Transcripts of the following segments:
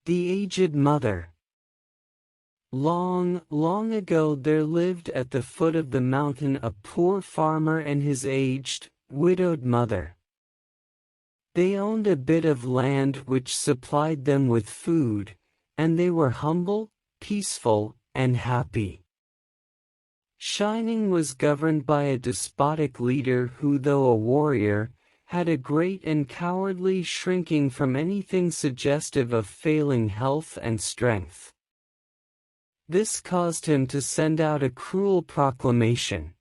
The Aged Mother. Long, long ago there lived at the foot of the mountain a poor farmer and his aged, widowed mother. They owned a bit of land which supplied them with food, and they were humble, peaceful, and happy. Shining was governed by a despotic leader who, though a warrior, had a great and cowardly shrinking from anything suggestive of failing health and strength. This caused him to send out a cruel proclamation.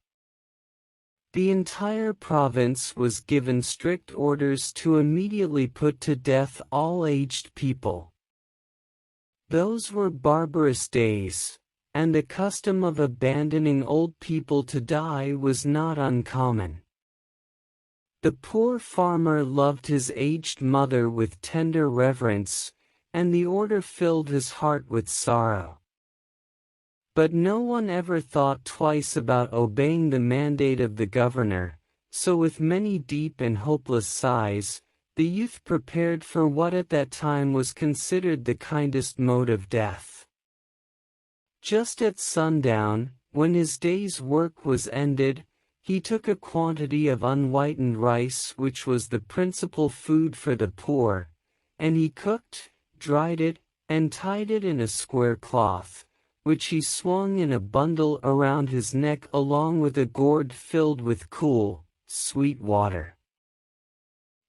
The entire province was given strict orders to immediately put to death all aged people. Those were barbarous days, and the custom of abandoning old people to die was not uncommon. The poor farmer loved his aged mother with tender reverence, and the order filled his heart with sorrow. But no one ever thought twice about obeying the mandate of the governor, so with many deep and hopeless sighs, the youth prepared for what at that time was considered the kindest mode of death. Just at sundown, when his day's work was ended, he took a quantity of unwhitened rice, which was the principal food for the poor, and he cooked, dried it, and tied it in a square cloth, which he swung in a bundle around his neck along with a gourd filled with cool, sweet water.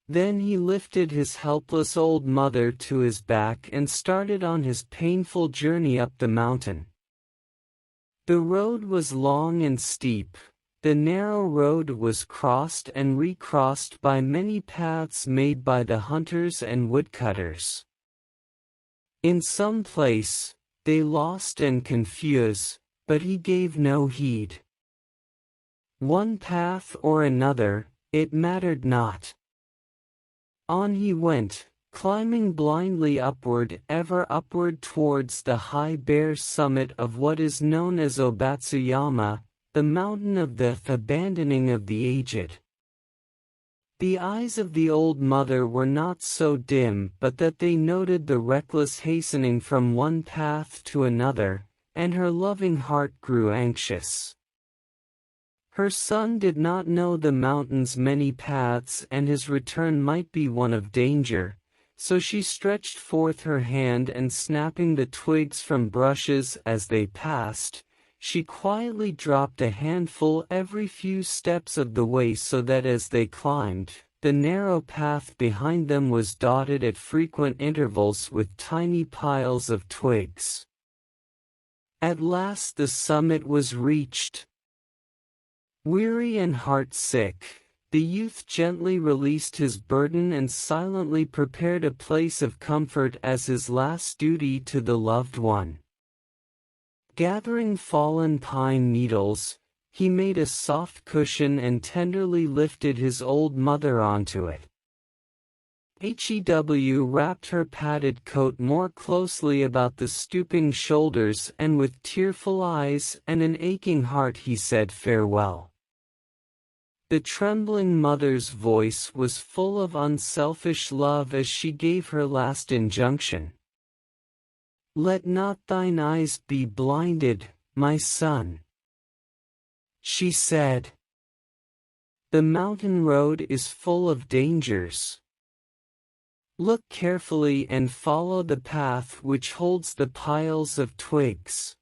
Then he lifted his helpless old mother to his back and started on his painful journey up the mountain. The road was long and steep. The narrow road was crossed and recrossed by many paths made by the hunters and woodcutters. In some place, they lost and confused, but he gave no heed. One path or another, it mattered not. On he went, climbing blindly upward, ever upward towards the high bare summit of what is known as Obatsuyama, the mountain of the abandoning of the aged. The eyes of the old mother were not so dim but that they noted the reckless hastening from one path to another, and her loving heart grew anxious. Her son did not know the mountain's many paths and his return might be one of danger, so she stretched forth her hand and snapping the twigs from bushes as they passed, she quietly dropped a handful every few steps of the way so that as they climbed, the narrow path behind them was dotted at frequent intervals with tiny piles of twigs. At last the summit was reached. Weary and heart-sick, the youth gently released his burden and silently prepared a place of comfort as his last duty to the loved one. Gathering fallen pine needles, he made a soft cushion and tenderly lifted his old mother onto it. Hew wrapped her padded coat more closely about the stooping shoulders and with tearful eyes and an aching heart he said farewell. The trembling mother's voice was full of unselfish love as she gave her last injunction. "Let not thine eyes be blinded, my son," she said. "The mountain road is full of dangers. Look carefully and follow the path which holds the piles of twigs.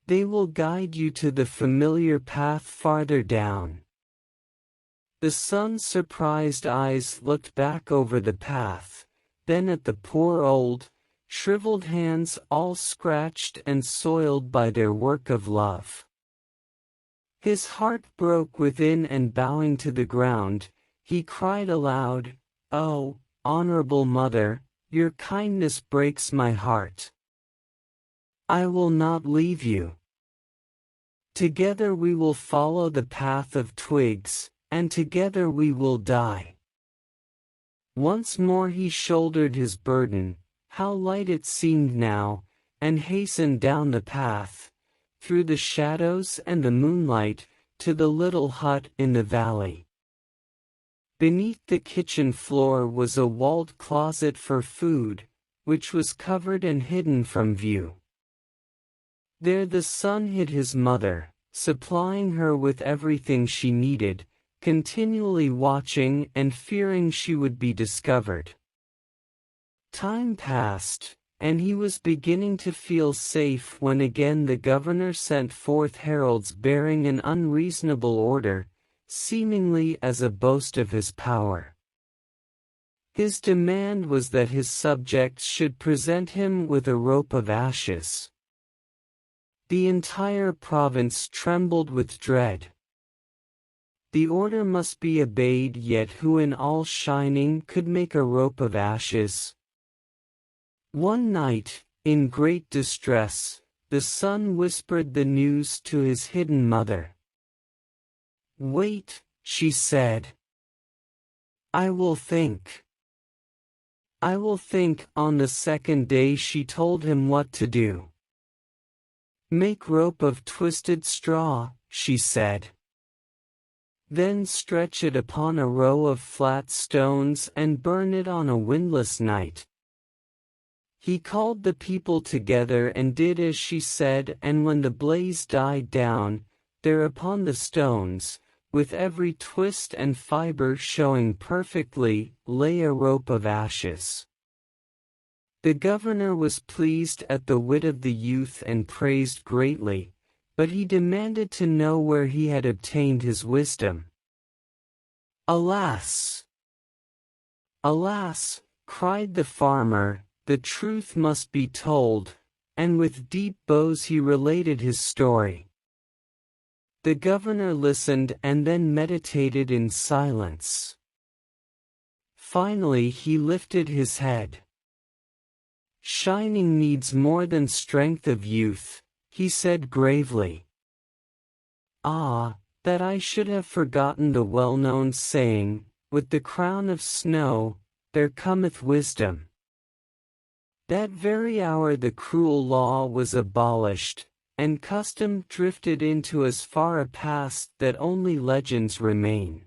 They will guide you to the familiar path farther down." The son's surprised eyes looked back over the path, then at the poor old, shriveled hands all scratched and soiled by their work of love. His heart broke within and bowing to the ground, he cried aloud, "Oh, honorable mother, your kindness breaks my heart. I will not leave you. Together we will follow the path of twigs, and together we will die." Once more he shouldered his burden, how light it seemed now, and hastened down the path, through the shadows and the moonlight, to the little hut in the valley. Beneath the kitchen floor was a walled closet for food, which was covered and hidden from view. There the son hid his mother, supplying her with everything she needed, continually watching and fearing she would be discovered. Time passed, and he was beginning to feel safe when again the governor sent forth heralds bearing an unreasonable order, seemingly as a boast of his power. His demand was that his subjects should present him with a rope of ashes. The entire province trembled with dread. The order must be obeyed, yet who in all shining could make a rope of ashes? One night, in great distress, the son whispered the news to his hidden mother. "Wait," she said. "I will think." "I will think." On the second day she told him what to do. "Make rope of twisted straw," she said. "Then stretch it upon a row of flat stones and burn it on a windless night." He called the people together and did as she said, and when the blaze died down, there upon the stones, with every twist and fiber showing perfectly, lay a rope of ashes. The governor was pleased at the wit of the youth and praised greatly, but he demanded to know where he had obtained his wisdom. "Alas! Alas!" cried the farmer, "the truth must be told," and with deep bows he related his story. The governor listened and then meditated in silence. Finally he lifted his head. "Shining needs more than strength of youth," he said gravely. "Ah, that I should have forgotten the well-known saying, 'With the crown of snow, there cometh wisdom.'" That very hour the cruel law was abolished, and custom drifted into as far a past that only legends remain.